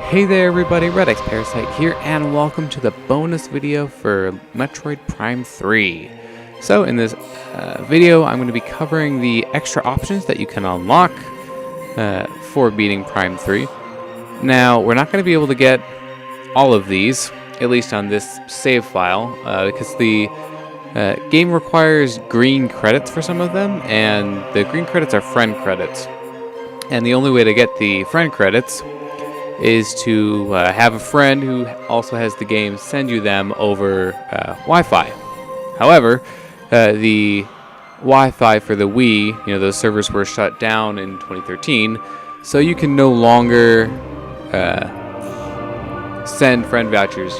Hey there everybody, redxparasite here, and welcome to the bonus video for Metroid Prime 3. So in this video, I'm going to be covering the extra options that you can unlock for beating Prime 3. Now, we're not going to be able to get all of these, at least on this save file, because the game requires green credits for some of them, and the green credits are friend credits. And the only way to get the friend credits is to have a friend who also has the game send you them over Wi-Fi. However, the Wi-Fi for the Wii, those servers were shut down in 2013, so you can no longer send friend vouchers,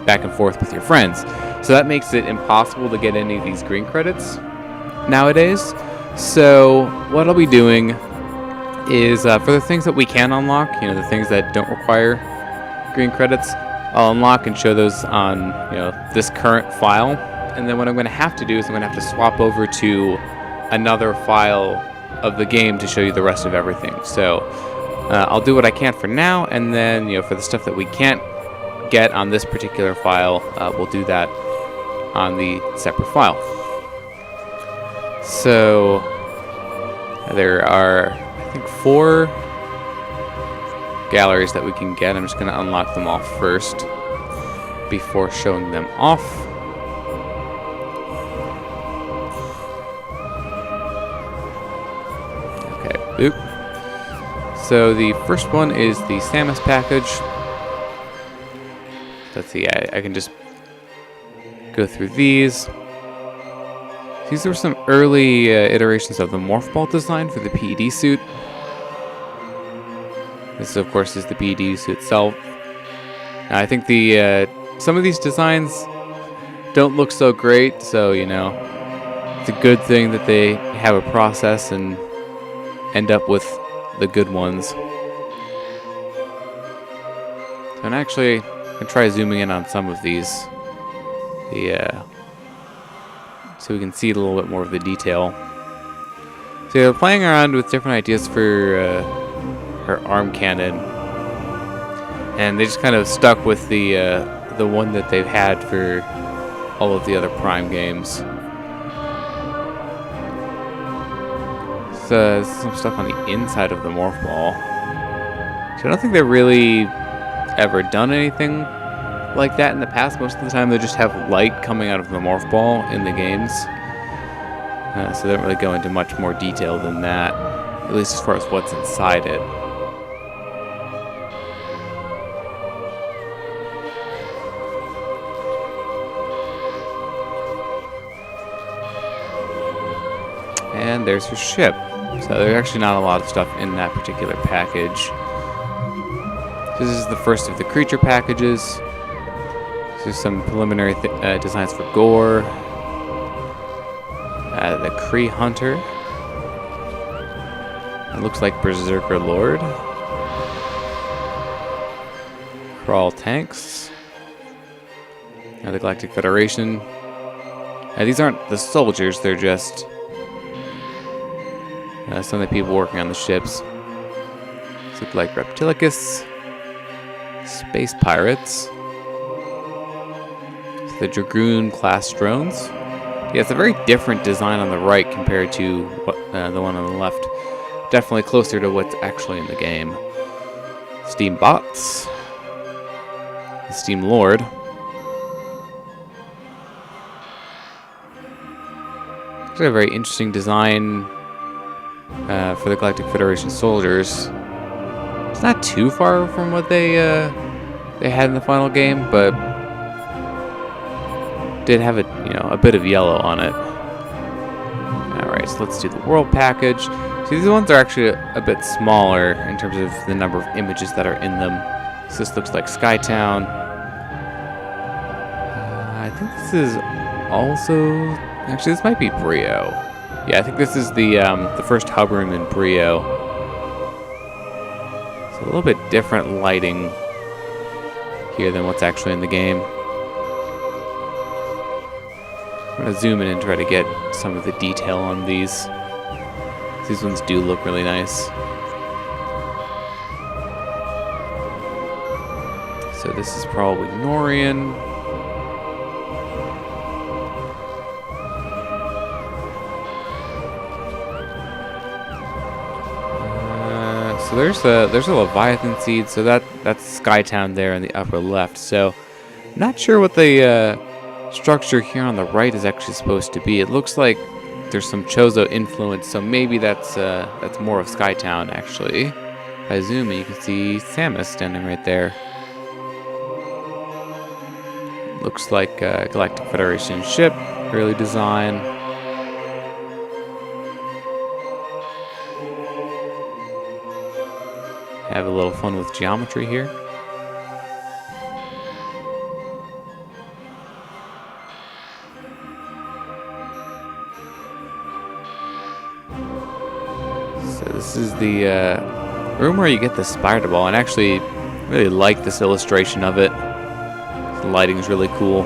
back and forth with your friends. So that makes it impossible to get any of these green credits nowadays. So what I'll be doing is for the things that we can unlock, the things that don't require green credits, I'll unlock and show those on this current file. And then what I'm going to have to do is I'm going to have to swap over to another file of the game to show you the rest of everything. So I'll do what I can for now, and then for the stuff that we can't get on this particular file, we'll do that on the separate file. So there are, I think, 4 galleries that we can get. I'm just going to unlock them all first before showing them off. Okay, boop. So the first one is the Samus package. Let's see, I can just go through these. These were some early iterations of the Morph Ball design for the PED suit. This, of course, is the PED suit itself. Now, I think the some of these designs don't look so great, so it's a good thing that they have a process and end up with the good ones. So, and actually, I'm gonna try zooming in on some of these. So we can see a little bit more of the detail. So they're playing around with different ideas for her arm cannon, and they just kind of stuck with the one that they've had for all of the other Prime games. So some stuff on the inside of the Morph Ball. So I don't think they've really ever done anything like that in the past. Most of the time they just have light coming out of the Morph Ball in the games, so they don't really go into much more detail than that, at least as far as what's inside it. And there's her ship. So there's actually not a lot of stuff in that particular package. This is the first of the creature packages. There's some preliminary designs for Gore, the Kree Hunter. It looks like Berserker Lord, Crawl Tanks, the Galactic Federation. These aren't the soldiers; they're just some of the people working on the ships. These look like Reptilicus, Space Pirates. The Dragoon class drones. Yeah, it's a very different design on the right compared to the one on the left. Definitely closer to what's actually in the game. Steam Bots. The Steam Lord. Actually a very interesting design for the Galactic Federation soldiers. It's not too far from what they had in the final game, but did have a bit of yellow on it. Alright, so let's do the world package. So these ones are actually a bit smaller in terms of the number of images that are in them. So this looks like Skytown. I think this is also... Actually, this might be Brio. Yeah, I think this is the first hub room in Brio. It's a little bit different lighting here than what's actually in the game. I'm going to zoom in and try to get some of the detail on these. These ones do look really nice. So this is probably Norian. So there's a Leviathan seed. So that's Skytown there in the upper left. So not sure what the structure here on the right is actually supposed to be. It looks like there's some Chozo influence. So maybe that's more of Skytown actually. If I zoom in, you can see Samus standing right there. Looks like a Galactic Federation ship, early design. Have a little fun with geometry here. So this is the room where you get the spider ball, and actually really like this illustration of it. The lighting's really cool.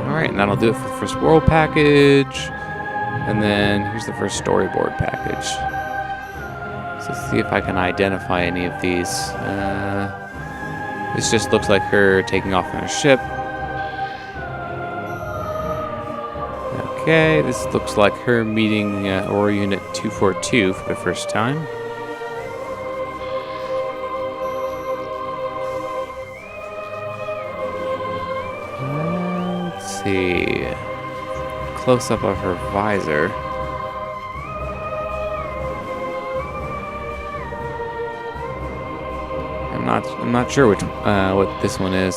Alright, and that'll do it for the first world package. And then here's the first storyboard package. So let's see if I can identify any of these. This just looks like her taking off on her ship. Okay, this looks like her meeting Aura Unit 242 for the first time. Let's see. Close-up of her visor. I'm not sure which what this one is.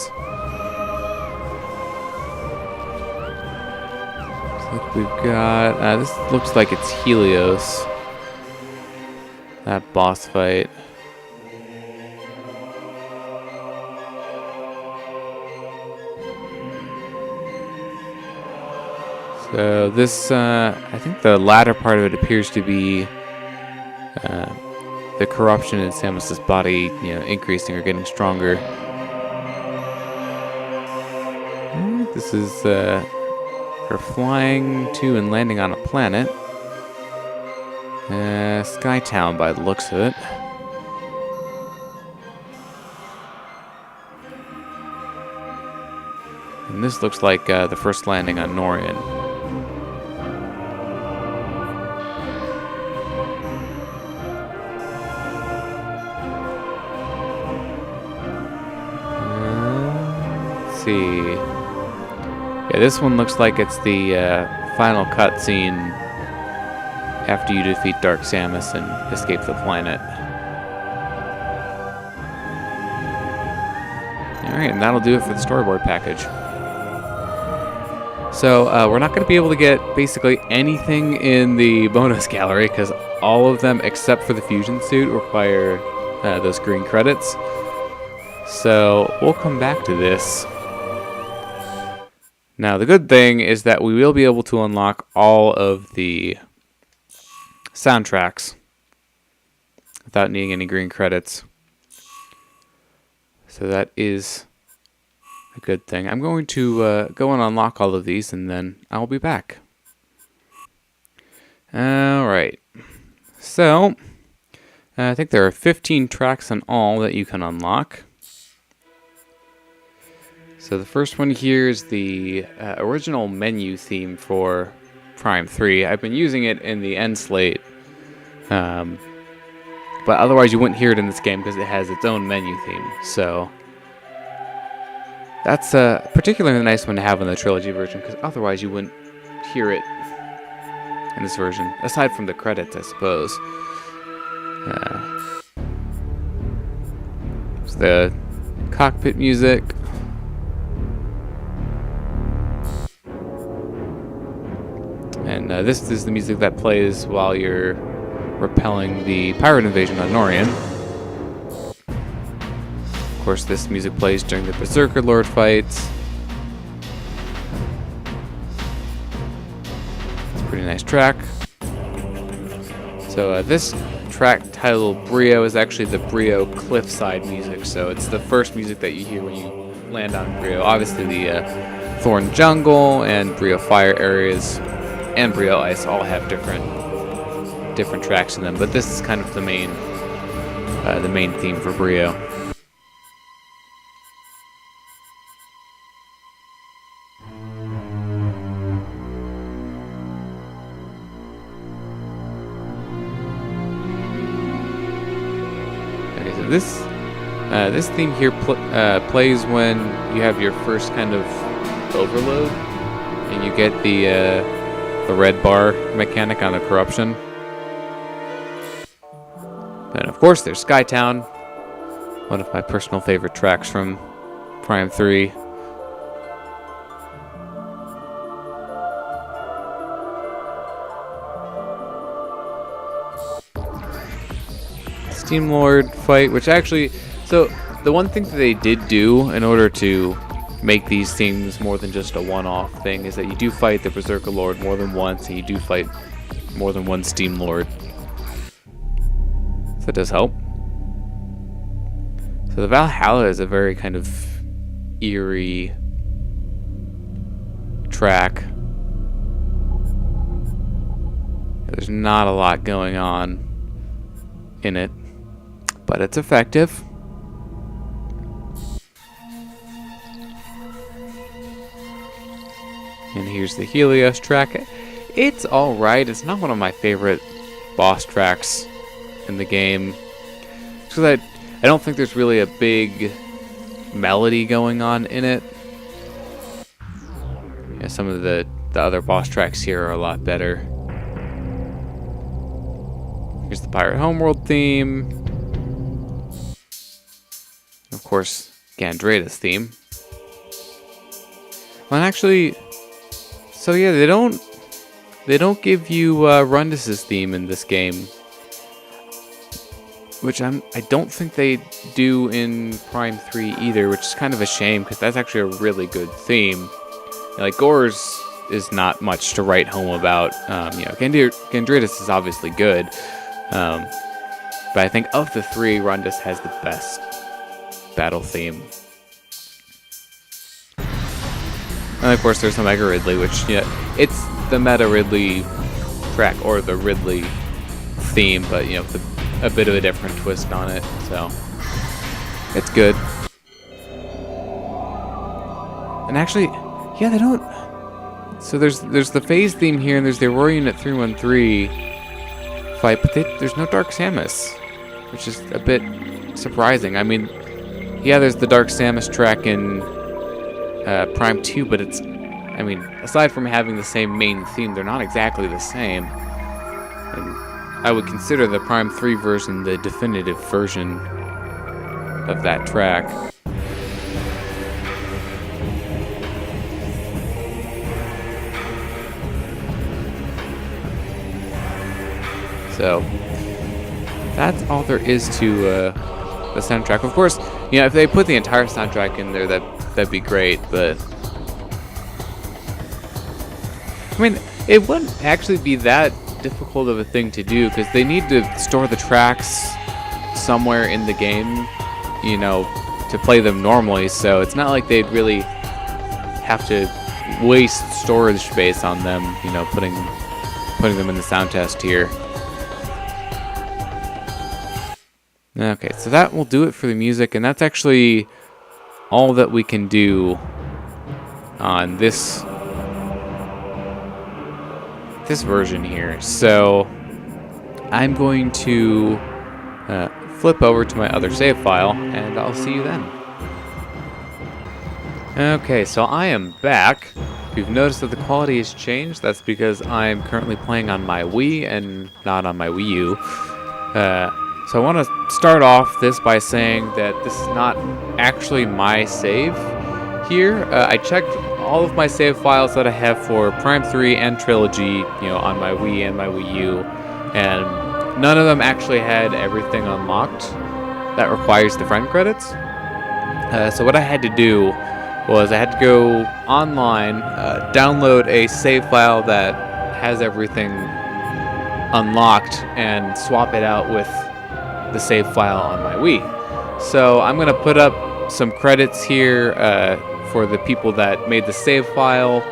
So we've got this looks like it's Helios. That boss fight. So this, I think the latter part of it appears to be the corruption in Samus's body, increasing or getting stronger. And this is her flying to and landing on a planet. Skytown by the looks of it. And this looks like the first landing on Norian. See. Yeah, this one looks like it's the final cutscene after you defeat Dark Samus and escape the planet. Alright, and that'll do it for the storyboard package. So, we're not going to be able to get basically anything in the bonus gallery because all of them except for the fusion suit require those green credits. So, we'll come back to this. Now, the good thing is that we will be able to unlock all of the soundtracks without needing any green credits. So that is a good thing. I'm going to go and unlock all of these, and then I'll be back. Alright. So, I think there are 15 tracks in all that you can unlock. So the first one here is the original menu theme for Prime 3. I've been using it in the end slate, but otherwise you wouldn't hear it in this game because it has its own menu theme. So that's a particularly nice one to have in the Trilogy version because otherwise you wouldn't hear it in this version, aside from the credits, I suppose. It's the cockpit music. And this is the music that plays while you're repelling the pirate invasion on Norian. Of course, this music plays during the Berserker Lord fights. It's a pretty nice track. So this track titled Brio is actually the Brio cliffside music. So it's the first music that you hear when you land on Brio. Obviously the Thorn Jungle and Brio Fire areas and Brio Ice all have different tracks in them, but this is kind of the main the main theme for Brio. Okay, so this theme here plays when you have your first kind of overload, and you get the red bar mechanic on the corruption. Then of course there's Skytown, one of my personal favorite tracks from Prime 3. Steam Lord fight, which actually, so the one thing that they did do in order to make these themes more than just a one-off thing is that you do fight the Berserker Lord more than once, and you do fight more than one Steam Lord. So that does help. So the Valhalla is a very kind of eerie track. There's not a lot going on in it, but it's effective. And here's the Helios track. It's alright. It's not one of my favorite boss tracks in the game, because I don't think there's really a big melody going on in it. Yeah, some of the other boss tracks here are a lot better. Here's the Pirate Homeworld theme. Of course, Gandreda's theme. Well, actually, so yeah, they don't give you Rundus's theme in this game, which I don't think they do in Prime 3 either, which is kind of a shame, because that's actually a really good theme. Like, Gore's is not much to write home about. You know, Gandreda's is obviously good, but I think of the three, Rundus has the best battle theme. And of course, there's the Mega Ridley, which, yeah, it's the Meta Ridley track, or the Ridley theme, but, you know, a bit of a different twist on it, so it's good. And actually, yeah, they don't. So there's the Phase theme here, and there's the Aurora Unit 313 fight, but there's no Dark Samus, which is a bit surprising. I mean, yeah, there's the Dark Samus track in Prime 2, but it's, I mean, aside from having the same main theme, they're not exactly the same. And I would consider the Prime 3 version the definitive version of that track. So that's all there is to the soundtrack. Of course, you know, if they put the entire soundtrack in there, that'd be great, but I mean, it wouldn't actually be that difficult of a thing to do, because they need to store the tracks somewhere in the game, you know, to play them normally, so it's not like they'd really have to waste storage space on them, you know, putting them in the sound test here. Okay, so that will do it for the music, and that's actually all that we can do on this version here. So I'm going to flip over to my other save file, and I'll see you then. Okay, so I am back. If you've noticed that the quality has changed, that's because I'm currently playing on my Wii and not on my Wii U. So I want to start off this by saying that this is not actually my save here. I checked all of my save files that I have for Prime 3 and Trilogy, you know, on my Wii and my Wii U, and none of them actually had everything unlocked that requires the friend credits. So what I had to do was I had to go online, download a save file that has everything unlocked, and swap it out with the save file on my Wii. So I'm going to put up some credits here for the people that made the save file,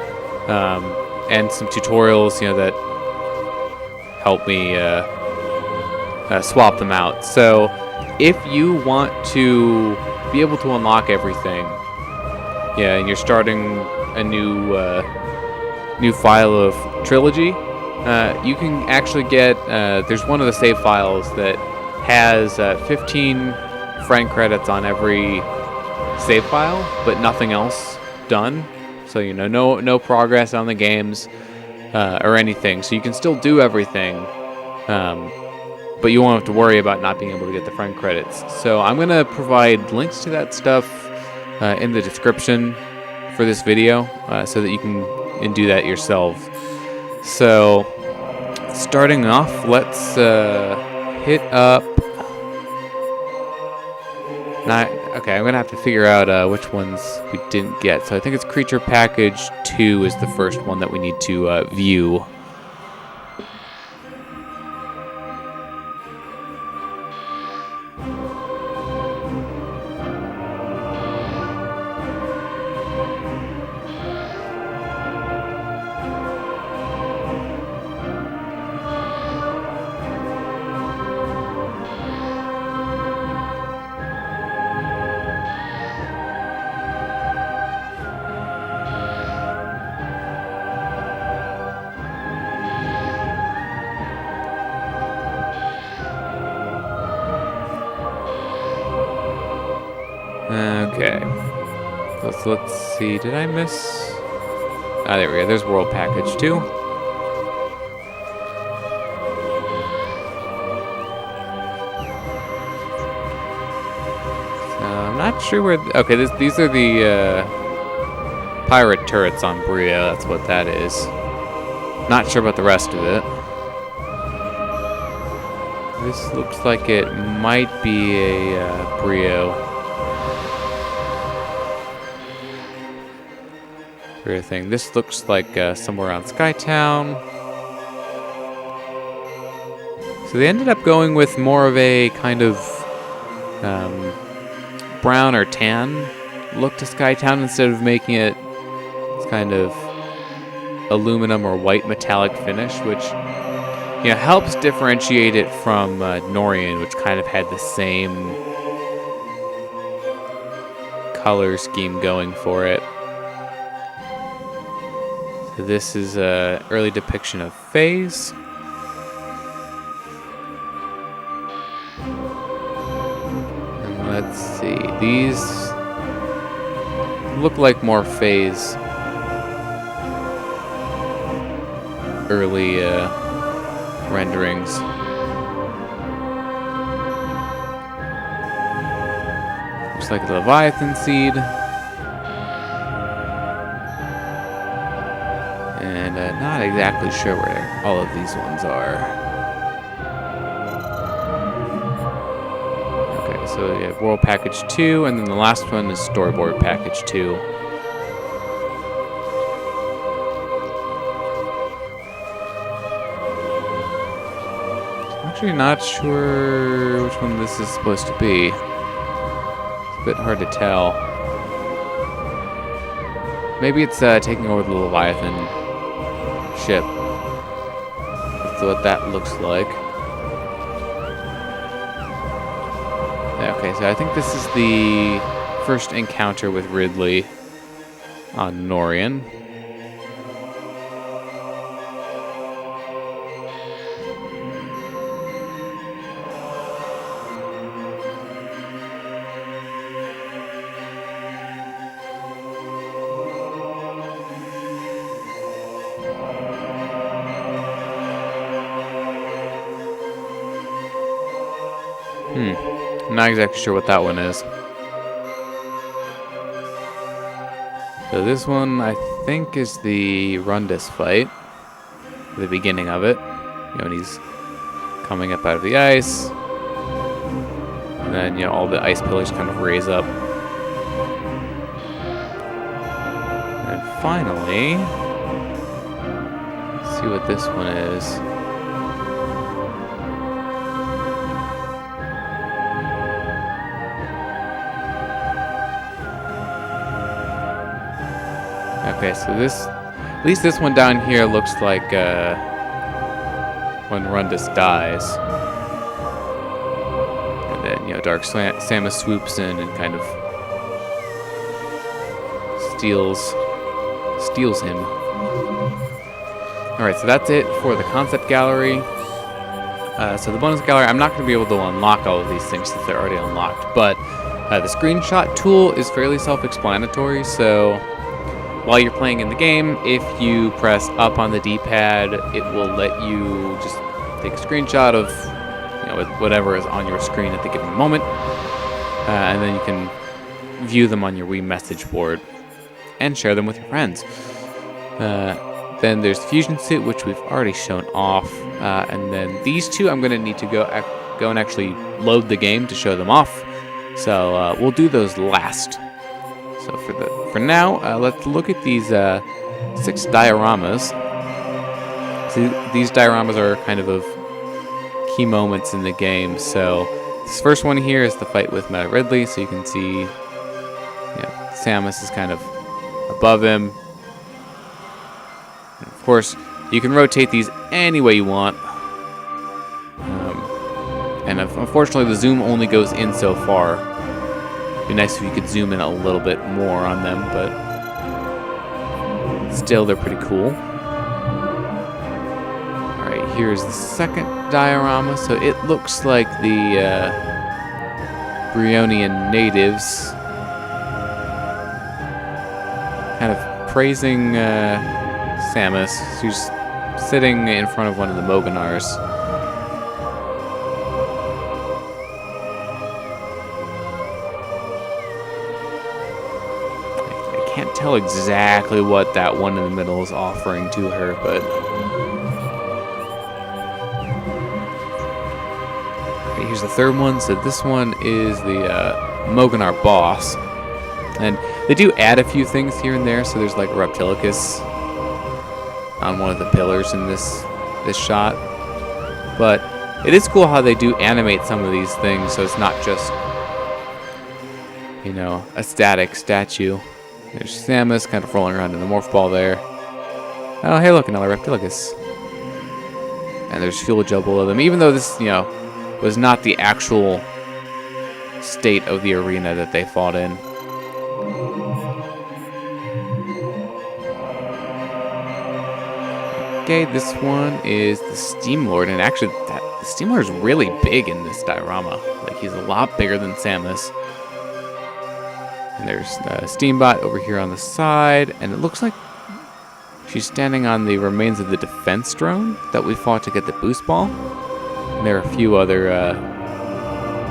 and some tutorials, you know, that help me swap them out. So if you want to be able to unlock everything, yeah, and you're starting a new file of Trilogy, you can actually get, there's one of the save files that has 15 friend credits on every save file, but nothing else done. So, you know, no progress on the games or anything. So you can still do everything, but you won't have to worry about not being able to get the friend credits. So I'm going to provide links to that stuff in the description for this video so that you can do that yourself. So starting off, let's hit up... Okay, I'm going to have to figure out which ones we didn't get. So I think it's Creature Package 2 is the first one that we need to view. Okay. So let's see. Did I miss? Ah, there we go. There's World Package 2. So I'm not sure where... Okay, these are the pirate turrets on Brio. That's what that is. Not sure about the rest of it. This looks like it might be a Brio thing. This looks like somewhere around Skytown. So they ended up going with more of a kind of brown or tan look to Skytown instead of making it kind of aluminum or white metallic finish, which, you know, helps differentiate it from Norian, which kind of had the same color scheme going for it. So this is an early depiction of Phase. And let's see, these look like more Phase early renderings. Looks like the Leviathan seed. And not exactly sure where all of these ones are. Okay, so we have World Package 2, and then the last one is Storyboard Package 2. I'm actually not sure which one this is supposed to be. It's a bit hard to tell. Maybe it's taking over the Leviathan ship. That's what that looks like. Okay, so I think this is the first encounter with Ridley on Norian. I'm not exactly sure what that one is. So this one, I think, is the Rundus fight. The beginning of it. You know, when he's coming up out of the ice. And then, you know, all the ice pillars kind of raise up. And finally, let's see what this one is. Okay, so this, at least this one down here looks like when Rundus dies. And then, you know, Dark Samus swoops in and kind of steals him. Alright, so that's it for the concept gallery. So the bonus gallery, I'm not going to be able to unlock all of these things since they're already unlocked, but the screenshot tool is fairly self-explanatory, so while you're playing in the game, if you press up on the D-pad, it will let you just take a screenshot of whatever is on your screen at the given moment, and then you can view them on your Wii message board and share them with your friends. Then there's the Fusion Suit, which we've already shown off, and then these two I'm going to need to go and actually load the game to show them off. So we'll do those last. So for now, let's look at these 6 dioramas. So these dioramas are kind of key moments in the game. So this first one here is the fight with Meta Ridley. So you can see, Samus is kind of above him. And of course, you can rotate these any way you want. And unfortunately, the zoom only goes in so far. It'd be nice if you could zoom in a little bit more on them, but still, they're pretty cool. Alright, here's the second diorama. So it looks like the Brionian natives kind of praising Samus, who's sitting in front of one of the Moganars. Can't tell exactly what that one in the middle is offering to her, but okay, here's the third one. So this one is the Moganar boss, and they do add a few things here and there. So there's like a Reptilicus on one of the pillars in this shot, but it is cool how they do animate some of these things, so it's not just a static statue. There's Samus kind of rolling around in the morph ball there. Oh, hey, look, another Reptilicus. And there's fuel gel below them. Even though this, was not the actual state of the arena that they fought in. Okay, this one is the Steam Lord. And actually, the Steam Lord is really big in this diorama. Like, he's a lot bigger than Samus. And there's Steambot over here on the side, and it looks like she's standing on the remains of the defense drone that we fought to get the boost ball. And there are a few other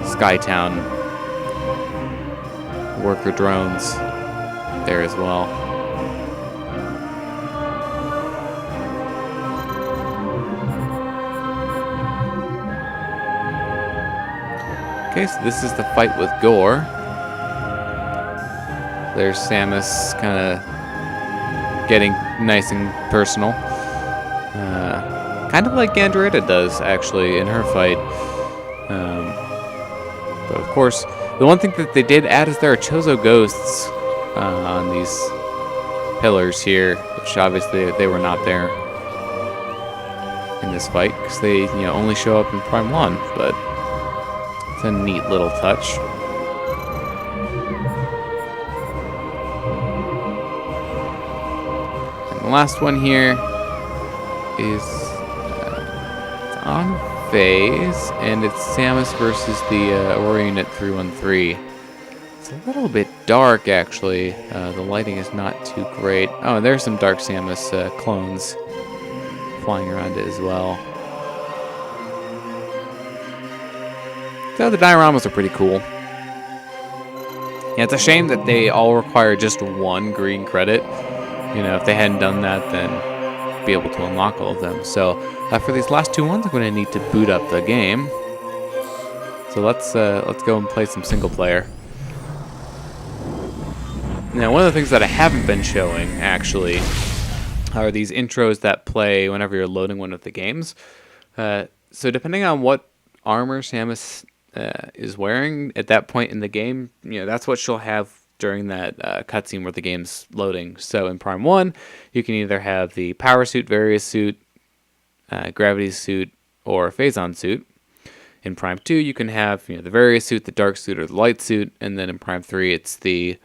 Skytown worker drones there as well. Okay, so this is the fight with Gore. There's Samus kind of getting nice and personal. Kind of like Gandrita does, actually, in her fight. But of course, the one thing that they did add is there are Chozo ghosts on these pillars here, which obviously they were not there in this fight, because they only show up in Prime 1, but it's a neat little touch. The last one here is it's on phase, and it's Samus versus the Aurora Unit 313. It's a little bit dark, actually. The lighting is not too great. Oh, and there's some Dark Samus clones flying around it as well. So the dioramas are pretty cool. Yeah, it's a shame that they all require just one green credit. If they hadn't done that, then be able to unlock all of them. So for these last two ones, I'm going to need to boot up the game. So let's go and play some single player. Now, one of the things that I haven't been showing actually are these intros that play whenever you're loading one of the games. So depending on what armor Samus is wearing at that point in the game, that's what she'll have during that cutscene where the game's loading. So in Prime 1, you can either have the Power Suit, Various Suit, Gravity Suit, or Phazon Suit. In Prime 2, you can have the various suit, the dark suit, or the light suit, and then in Prime 3, it's the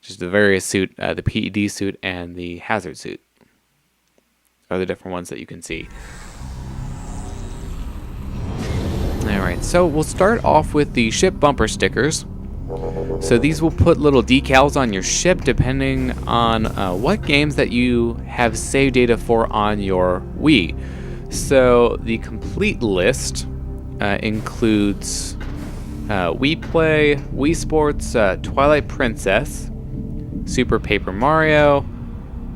just the various suit, the PED suit, and the hazard suit are the different ones that you can see. Alright, so we'll start off with the ship bumper stickers. So these will put little decals on your ship depending on what games that you have save data for on your Wii. So the complete list includes Wii Play, Wii Sports, Twilight Princess, Super Paper Mario,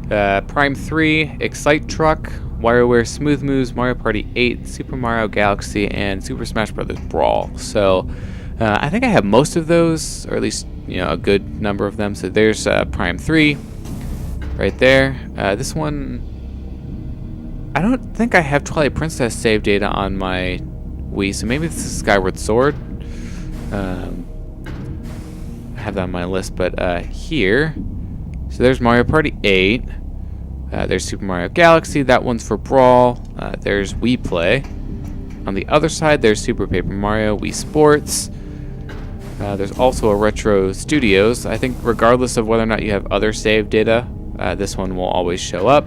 Prime 3, Excite Truck, WarioWare Smooth Moves, Mario Party 8, Super Mario Galaxy, and Super Smash Bros. Brawl. So I think I have most of those, or at least a good number of them. So there's Prime 3 right there. This one, I don't think I have Twilight Princess save data on my Wii, so maybe this is Skyward Sword. I have that on my list, but here, so there's Mario Party 8. There's Super Mario Galaxy. That one's for Brawl. There's Wii Play. On the other side, there's Super Paper Mario, Wii Sports. There's also a Retro Studios. I think regardless of whether or not you have other save data, this one will always show up.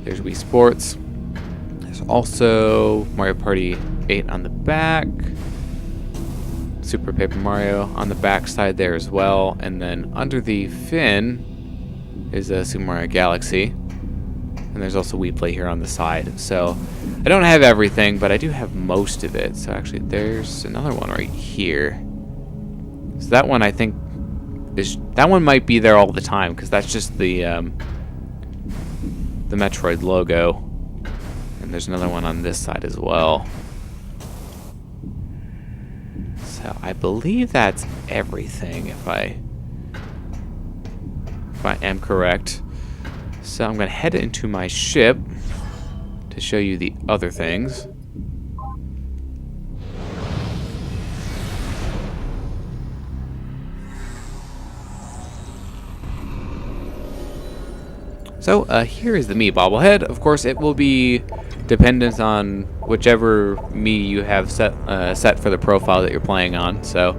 There's Wii Sports. There's also Mario Party 8 on the back. Super Paper Mario on the back side there as well. And then under the fin is Super Mario Galaxy. And there's also Wii Play here on the side. So I don't have everything, but I do have most of it. So actually there's another one right here. So that one I think that one might be there all the time because that's just the Metroid logo. And there's another one on this side as well. So I believe that's everything if I am correct. So I'm going to head into my ship to show you the other things. So here is the Mii bobblehead. Of course, it will be dependent on whichever Mii you have set for the profile that you're playing on. So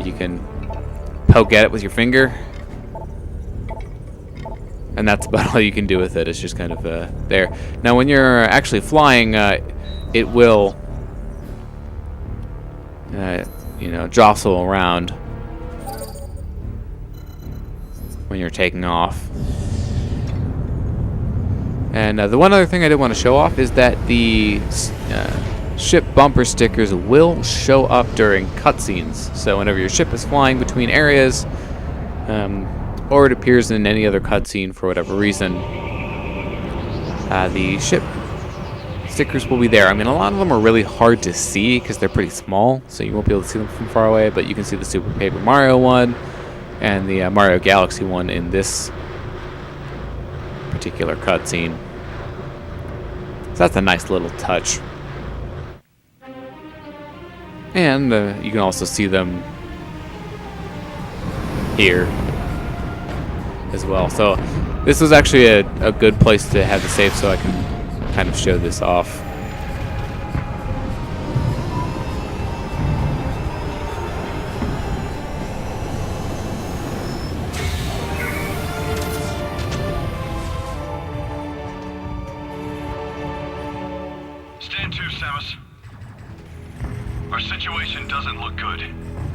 you can poke at it with your finger. And that's about all you can do with it. It's just kind of there. Now, when you're actually flying, it will, jostle around when you're taking off. And the one other thing I did want to show off is that the ship bumper stickers will show up during cutscenes. So whenever your ship is flying between areas, or it appears in any other cutscene for whatever reason, the ship stickers will be there. I mean, a lot of them are really hard to see because they're pretty small, so you won't be able to see them from far away, but you can see the Super Paper Mario one and the Mario Galaxy one in this particular cutscene. So that's a nice little touch. And you can also see them here as well. So this was actually a good place to have the save so I can kind of show this off. Stand to, Samus. Our situation doesn't look good.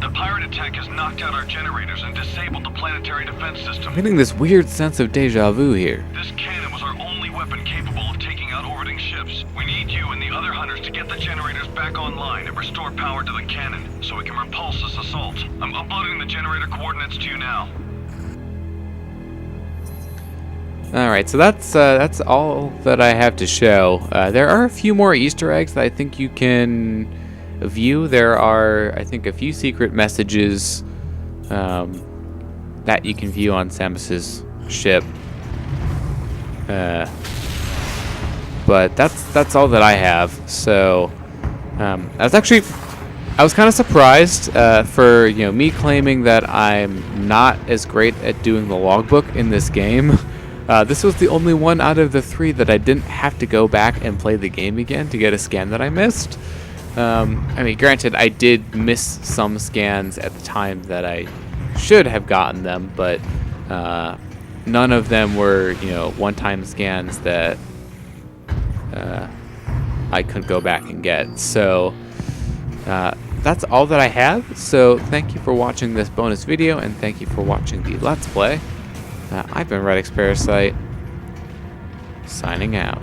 The pirate attack has knocked out our generators and disabled the planetary defense system. I'm getting this weird sense of deja vu here. This cannon was our only weapon capable of taking out orbiting ships. We need you and the other hunters to get the generators back online and restore power to the cannon so we can repulse this assault. I'm uploading the generator coordinates to you now. Alright, so that's all that I have to show. There are a few more Easter eggs that I think you can view. There are, I think, a few secret messages that you can view on Samus's ship. But that's all that I have. So I was kind of surprised for me claiming that I'm not as great at doing the logbook in this game. This was the only one out of the 3 that I didn't have to go back and play the game again to get a scan that I missed. I mean, granted, I did miss some scans at the time that I should have gotten them, but none of them were, you know, one-time scans that I could go back and get. So that's all that I have. So thank you for watching this bonus video, and thank you for watching the Let's Play. I've been redxparasite, signing out.